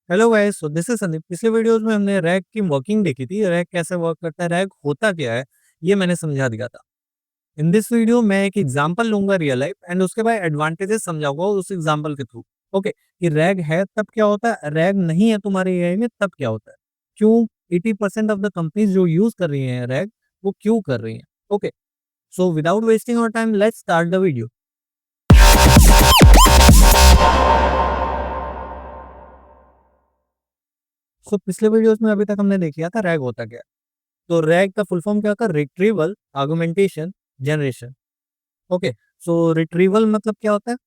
Hello guys, so this is Sandeep. पिछले videos में हमने रैग की वर्किंग देखी थी। रैग कैसे वर्क करता है, रैग होता क्या है, ये मैंने समझा दिया था। इन दिस वीडियो मैं एक एग्जांपल लूंगा रियल लाइफ एंड उसके बाद एडवांटेजेस समझाऊंगा उस एग्जांपल के थ्रू। ओके, कि रैग है तब क्या होता है, रैग नहीं है तुम्हारे एआई में तब क्या होता है, क्यों 80% ऑफ द कंपनीज जो यूज कर रही हैं रैग, वो क्यों कर रही हैं। Okay, so without wasting our time let's start the video. सो पिछले वीडियोस में अभी तक हमने देख लिया था रैग होता क्या है। तो रैग का फुल फॉर्म क्या होता है, retrieval augmentation generation. Okay, so retrieval मतलब क्या होता है,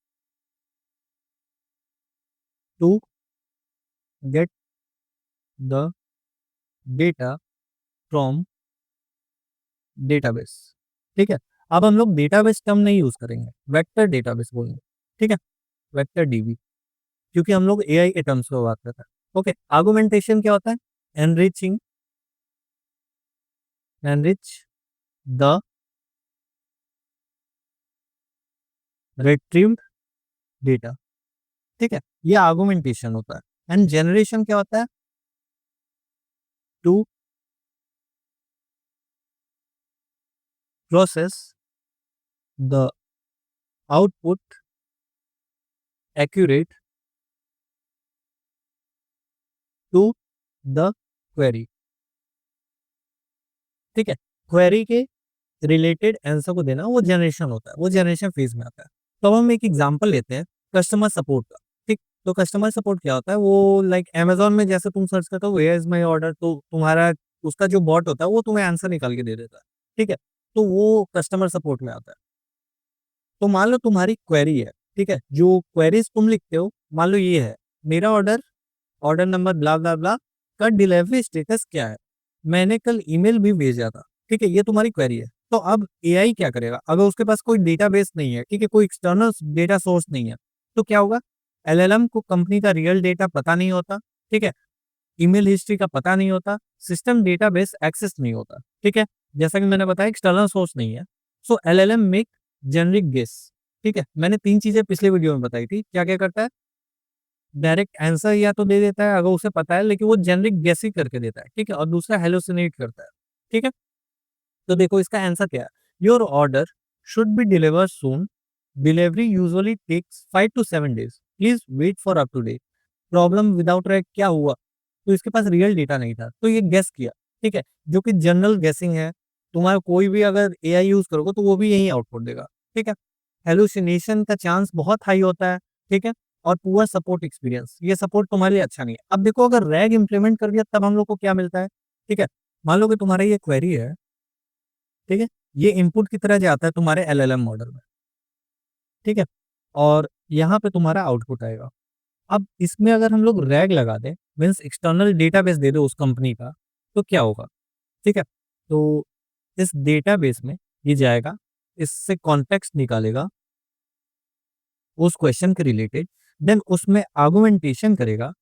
to get the data from database. ठीक है, अब हम लोग डेटाबेस टर्म नहीं यूज करेंगे, वेक्टर डेटाबेस बोलेंगे। ठीक है, वेक्टर डीबी, क्योंकि हम लोग एआई के टर्म्स में बात कर रहे हैं। ओके, आर्गुमेंटेशन क्या होता है, enriching enrich the retrieved data. ठीक है, ये आर्गुमेंटेशन होता है। एंड जनरेशन क्या होता है, to process the output accurate to the query. ठीक है, क्वेरी के रिलेटेड आंसर को देना वो जनरेशन होता है, वो जनरेशन फेज में आता है। तो अब हम एक एग्जांपल लेते हैं कस्टमर सपोर्ट का। ठीक, तो कस्टमर सपोर्ट क्या होता है, वो लाइक अमेजोन में जैसे तुम सर्च करते हो वेयर इज माई ऑर्डर, तो तुम्हारा उसका जो बॉट होता है वो तुम्हें आंसर निकाल के दे देता है। ठीक है, तो वो कस्टमर सपोर्ट में आता है। तो मान लो तुम्हारी क्वेरी है, ठीक है, जो क्वेरीज तुम लिखते हो, मान लो ये है, मेरा ऑर्डर, ऑर्डर नंबर ब्ला ब्ला ब्ला का डिलीवरी स्टेटस क्या है, मैंने कल ईमेल भी भेजा था। ठीक है, ये तुम्हारी क्वेरी है। तो अब एआई क्या करेगा, अगर उसके पास कोई डेटाबेस नहीं है, ठीक है, कोई एक्सटर्नल डेटा सोर्स नहीं है, तो क्या होगा, एलएलएम को कंपनी का रियल डेटा पता नहीं होता। ठीक है, ईमेल हिस्ट्री का पता नहीं होता, सिस्टम डेटाबेस एक्सेस नहीं होता। ठीक है, जैसा कि मैंने बताया एक्सटर्नल सोर्स नहीं है। सो एलएलएम मेक जेनरिक गेस। ठीक है, मैंने 3 चीजें पिछले वीडियो में बताई थी, क्या क्या करता है, डायरेक्ट आंसर या तो दे देता है अगर उसे पता है, लेकिन वो जेनरिक गेस ही करके देता है। ठीक है, और दूसरा हेलोसिनेट करता है। ठीक है, तो देखो इसका आंसर क्या है, your order should be deliver soon, delivery usually takes 5 to 7 days, please wait for up to date. Problem without rack क्या हुआ, तो इसके पास रियल डेटा नहीं था तो ये गेस किया। ठीक है, जो कि जनरल गेसिंग है, तुम्हारा कोई भी अगर एआई यूज करोगे तो वो भी यही आउटपुट देगा। ठीक है, हेलुसिनेशन का चांस बहुत हाई होता है। ठीक है, और पुअर सपोर्ट एक्सपीरियंस, ये सपोर्ट तुम्हारे लिए अच्छा नहीं है। अब देखो अगर रैग इंप्लीमेंट कर दिया तब हम लोग को क्या मिलता है। ठीक है, मान लो कि तुम्हारा ये क्वेरी है, ठीक है, ये इनपुट की तरह जाता है तुम्हारे एलएलएम मॉडल में। ठीक है, और यहाँ पे तुम्हारा आउटपुट आएगा। अब इसमें अगर हम लोग रैग लगा दें, मीन्स एक्सटर्नल डेटाबेस दे दो उस कंपनी का, तो क्या होगा। ठीक है, तो इस डेटाबेस में ये जाएगा, इससे कॉन्टेक्स्ट निकालेगा उस क्वेश्चन के रिलेटेड, देन उसमें आर्गुमेंटेशन करेगा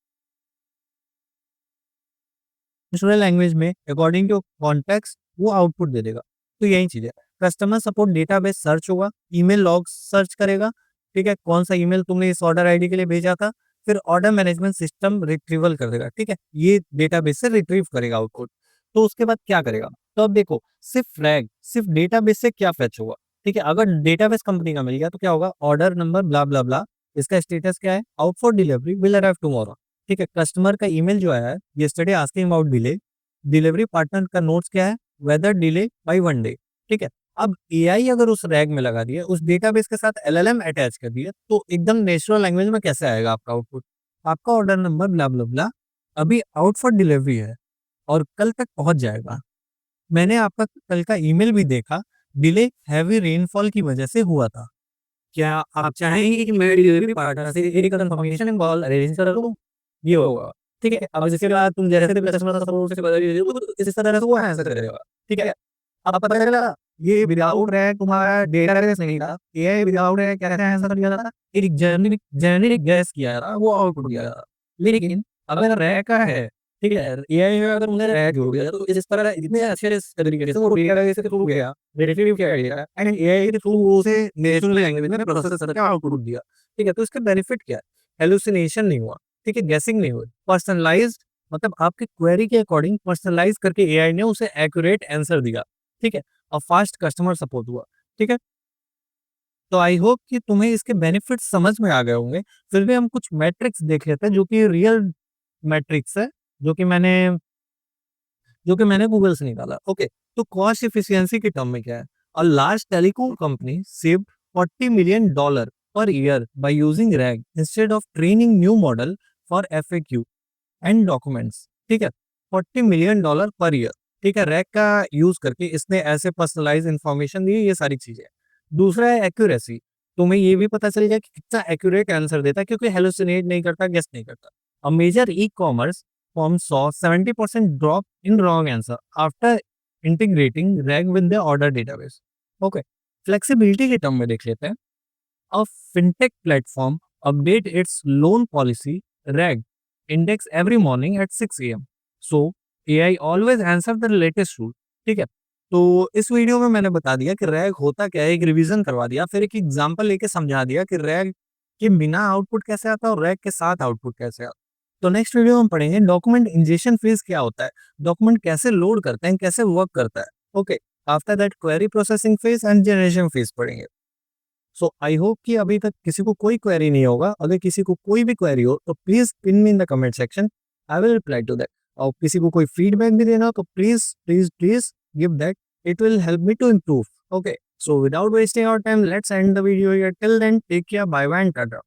नेचुरल लैंग्वेज में अकॉर्डिंग टू कॉन्टेक्स्ट, वो आउटपुट दे देगा। तो यही चीज है, कस्टमर सपोर्ट डेटाबेस सर्च होगा, ईमेल लॉग सर्च करेगा। ठीक है, कौन सा ईमेल तुमने इस ऑर्डर आईडी के लिए भेजा था, फिर ऑर्डर मैनेजमेंट सिस्टम रिट्रीवल कर देगा। ठीक है, ये डेटाबेस से रिट्रीव करेगा आउटपुट। तो उसके बाद क्या करेगा, तो अब देखो सिर्फ रैग सिर्फ डेटाबेस से क्या फेच होगा। ठीक है, अगर डेटाबेस कंपनी का मिल गया तो क्या होगा, ऑर्डर नंबर ब्ला ब्ला ब्ला, इसका स्टेटस क्या है, out for delivery, will arrive tomorrow. ठीक है, कस्टमर का ईमेल जो आया है yesterday asking about delay, delivery partner का नोट्स क्या है, वेदर डिले बाय 1 डे। ठीक है, अब एआई अगर उस रैग में लगा दिया, उस डेटाबेस के साथ एलएलएम अटैच कर दिया, तो एकदम नेचुरल लैंग्वेज में कैसे आएगा आपका आउटपुट, आपका ऑर्डर नंबर ब्ला ब्ला ब्ला अभी आउट फॉर डिलीवरी है और कल तक पहुंच जाएगा। मैंने आपका कल का ईमेल भी देखा, डिले हैवी रेनफॉल की वजह से हुआ था। क्या आप चाहेंगे कि मैं डिलीवरी पार्टनर से एक कंफर्मेशन कॉल अरेंज कर दूं, ये होगा। ठीक है, अब जिसके बाद तुम जैसे कस्टमर सपोर्ट से बता दीजिए तो इस तरह से वो आंसर करेगा। ठीक है, अब पता चला ये विदाउट रैग तुम्हारा डेटाबेस नहीं था, ये विदाउट रैग कैसे आंसर दिया था, एक जेनेरिक जेनेरिक गैस किया था, वो आउटपुट दिया था। लेकिन अगर रैग का है, ठीक है, एआई में अगर तुमने रैग जोड़ दिया तो इस तरह इतने अच्छे तरीके से वो डेटाबेस के थ्रू गया, रिट्रीव किया गया एंड एआई के थ्रू उसे नेचुरल लैंग्वेज में प्रोसेस करके आउटपुट दिया। ठीक है, तो इसका बेनिफिट क्या है, हेलुसिनेशन नहीं हुआ, ठीक है, गैसिंग नहीं हुई, पर्सनलाइज्ड, मतलब आपकी क्वेरी के अकॉर्डिंग पर्सनलाइज करके एआई ने उसे एक्यूरेट आंसर दिया, ठीक है? और फास्ट कस्टमर सपोर्ट हुआ, ठीक है? तो आई होप कि तुम्हें इसके बेनिफिट्स समझ में आ गए होंगे। फिर भी हम कुछ मैट्रिक्स देख लेते हैं जो कि रियल मैट्रिक्स है, जो कि मैंने गूगल से निकाला। ओके, तो कॉस्ट एफिशिएंसी के टर्म में क्या है? A large telecom company saved $40 million per year by using rag instead of training new model for FAQ and documents, ठीक है? $40 million पर ईयर, ठीक है? रैग का यूज करके इसने ऐसे पर्सनलाइज इंफॉर्मेशन दी, ये सारी चीजें। दूसरा है एक्यूरेसी, तुम्हें ये भी पता चल गया कि कितना एक्यूरेट आंसर देता है, क्योंकि हेलुसिनेट नहीं करता, गेस नहीं करता। A major e commerce firm saw 70% drop in wrong answer after integrating RAG with the order database. Okay, flexibility के टर्म में देख लेते हैं। A fintech platform update its loan policy RAG index every morning at 6 a.m. So AI always answer the latest rule. ठीक है, तो इस video में मैंने बता दिया कि रैग होता क्या है, एक रिवीजन करवा दिया, फिर एक एग्जांपल लेके समझा दिया कि रैग के बिना आउटपुट कैसे आता है और रैग के साथ आउटपुट कैसे आता है। तो नेक्स्ट वीडियो में हम पढ़ेंगे डॉक्यूमेंट इंजेक्शन फेज क्या होता है, डॉक्यूमेंट कैसे लोड करते हैं, कैसे वर्क करता है। Okay, after that query processing phase and generation phase पढ़ेंगे। सो आई होप कि अभी तक किसी को कोई क्वेरी नहीं होगा। अगर किसी को कोई भी क्वेरी हो तो please pin me in the comment section, I will reply to that. और किसी को कोई फीडबैक भी देना हो तो please please please give that, it will help me to improve. Okay, so without wasting our time let's end the video here. Till then take care, bye bye and Tata.